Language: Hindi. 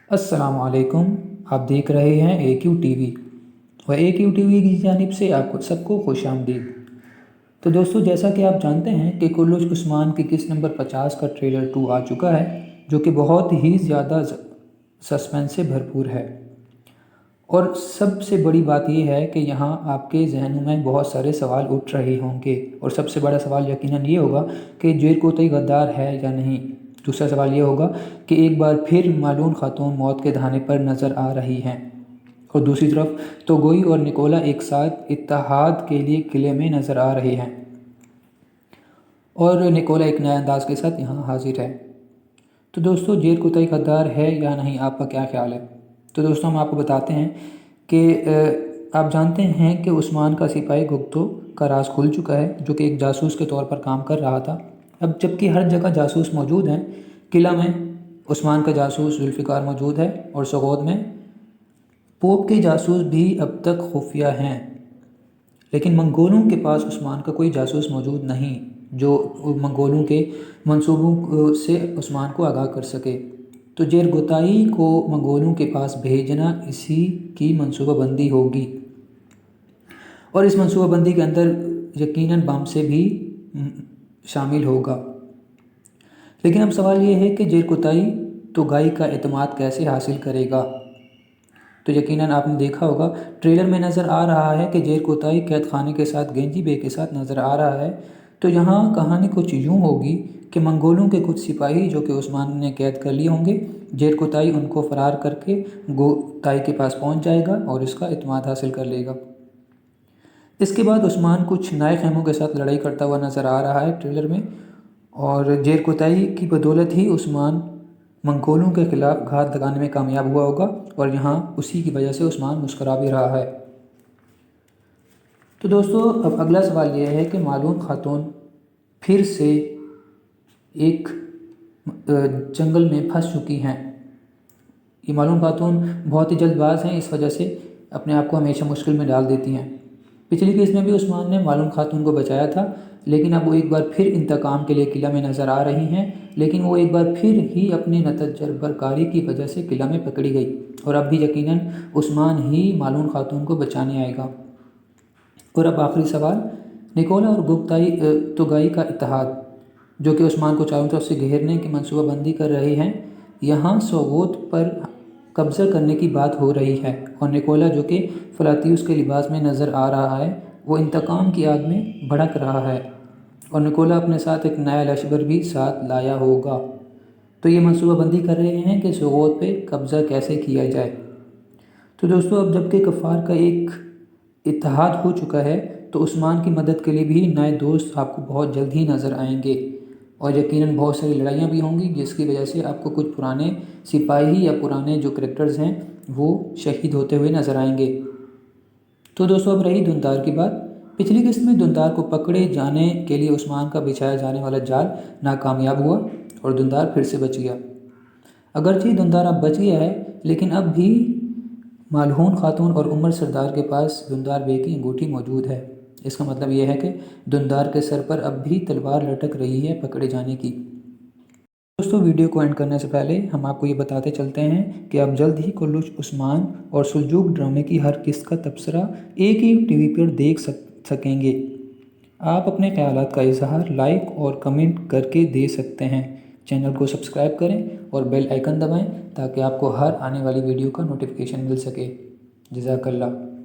अस्सलामुअलैकुम। आप देख रहे हैं AQ टीवी और AQ टीवी की जानिब से आपको सबको खुश आमदीद। तो दोस्तों, जैसा कि आप जानते हैं कि कुल्लुश उस्मान की किस्त नंबर 50 का ट्रेलर 2 आ चुका है, जो कि बहुत ही ज़्यादा सस्पेंस से भरपूर है। और सबसे बड़ी बात यह है कि यहाँ आपके जहनों में बहुत सारे सवाल उठ रहे होंगे, और सबसे बड़ा सवाल यकीनन ये होगा कि जेर कोतई गद्दार है या नहीं। दूसरा सवाल ये होगा कि एक बार फिर मालून खातून मौत के दहाने पर नज़र आ रही हैं, और दूसरी तरफ तोगोई और निकोला एक साथ इत्तेहाद के लिए किले में नज़र आ रहे हैं, और निकोला एक नए अंदाज के साथ यहाँ हाजिर है। तो दोस्तों, जेर कोतई गद्दार है या नहीं, आपका क्या ख्याल है? तो दोस्तों, हम आपको बताते हैं कि आप जानते हैं कि उस्मान का सिपाही गुप्तो का राज खुल चुका है, जो कि एक जासूस के तौर पर काम कर रहा था। अब जबकि हर जगह जासूस मौजूद हैं, किला में उस्मान का जासूस जुल्फ़िकार मौजूद है, और सगोद में पोप के जासूस भी अब तक खुफिया हैं। लेकिन मंगोलों के पास उस्मान का कोई जासूस मौजूद नहीं जो मंगोलों के मंसूबों से उस्मान को आगाह कर सके। तो जेरगोताई को मंगोलों के पास भेजना इसी की मंसूबाबंदी होगी, और इस मंसूबाबंदी के अंदर यकीनन बम से भी शामिल होगा। लेकिन अब सवाल ये है कि जेरगोताई तोगाई का एतमाद कैसे हासिल करेगा। तो यकीनन आपने देखा होगा, ट्रेलर में नज़र आ रहा है कि जेर कोताई कैद खाने के साथ गेंजी बे के साथ नज़र आ रहा है। तो यहाँ कहानी कुछ यूँ होगी कि मंगोलों के कुछ सिपाही जो कि उस्मान ने कैद कर लिए होंगे, जेर कोताई उनको फ़रार करके गोताई के पास पहुँच जाएगा और इसका इत्मीनान हासिल कर लेगा। इसके बाद उस्मान कुछ नए खेमों के साथ लड़ाई करता हुआ नज़र आ रहा है ट्रेलर में, और जेर कोताई की बदौलत ही उस्मान मंगोलों के खिलाफ घात लगाने में कामयाब हुआ होगा, और यहाँ उसी की वजह से उस्मान मुस्करा भी रहा है। तो दोस्तों, अब अगला सवाल यह है कि मालून खातून फिर से एक जंगल में फंस चुकी हैं। ये मालूम खातून बहुत ही जल्दबाज हैं, इस वजह से अपने आप को हमेशा मुश्किल में डाल देती हैं। पिछली केस में भी उस्मान ने मालूम खातून को बचाया था, लेकिन अब वो एक बार फिर इंतकाम के लिए किला में नज़र आ रही हैं। लेकिन वो एक बार फिर ही अपनी नतजरबरकारी की वजह से किला में पकड़ी गई, और अब भी यकीनन उस्मान ही मालूम खातून को बचाने आएगा। और अब आखिरी सवाल, निकोला और तोगाई का इत्तेहाद, जो कि उस्मान को चारों तरफ से घेरने की मनसूबाबंदी कर रहे हैं। यहाँ सोगोत पर कब्ज़ा करने की बात हो रही है, और निकोला जो कि फ़लातियुस के लिबास में नज़र आ रहा है, वो इंतकाम की आग में भड़क रहा है, और निकोला अपने साथ एक नया लश्कर भी साथ लाया होगा। तो ये मनसूबाबंदी कर रहे हैं कि सोगोत पे कब्ज़ा कैसे किया जाए। तो दोस्तों, अब जबकि कफ़ार का एक इत्तेहाद हो चुका है, तो उस्मान की मदद के लिए भी नए दोस्त आपको बहुत जल्द ही नज़र आएंगे, और यकीनन बहुत सारी लड़ाइयाँ भी होंगी, जिसकी वजह से आपको कुछ पुराने सिपाही या पुराने जो करैक्टर्स हैं वो शहीद होते हुए नज़र आएंगे। तो दोस्तों, अब रही धुंधार की बात। पिछली किस्त में धुंधार को पकड़े जाने के लिए उस्मान का बिछाया जाने वाला जाल नाकामयाब हुआ, और धुंधार फिर से बच गया। अगरचे धुंधार अब बच गया है, लेकिन अब भी मालहून खातून और उमर सरदार के पास धुंधार बे की अंगूठी मौजूद है। इसका मतलब यह है कि धुंधार के सर पर अब भी तलवार लटक रही है पकड़े जाने की। दोस्तों, वीडियो को एंड करने से पहले हम आपको ये बताते चलते हैं कि आप जल्द ही कुल्लुश उस्मान और सुल्जूक ड्रामे की हर किस्त का तबसरा एक ही टीवी पर देख सकेंगे। आप अपने ख्यालात का इजहार लाइक और कमेंट करके दे सकते हैं। चैनल को सब्सक्राइब करें और बेल आइकन दबाएं, ताकि आपको हर आने वाली वीडियो का नोटिफिकेशन मिल सके। जज़ाकल्लाह।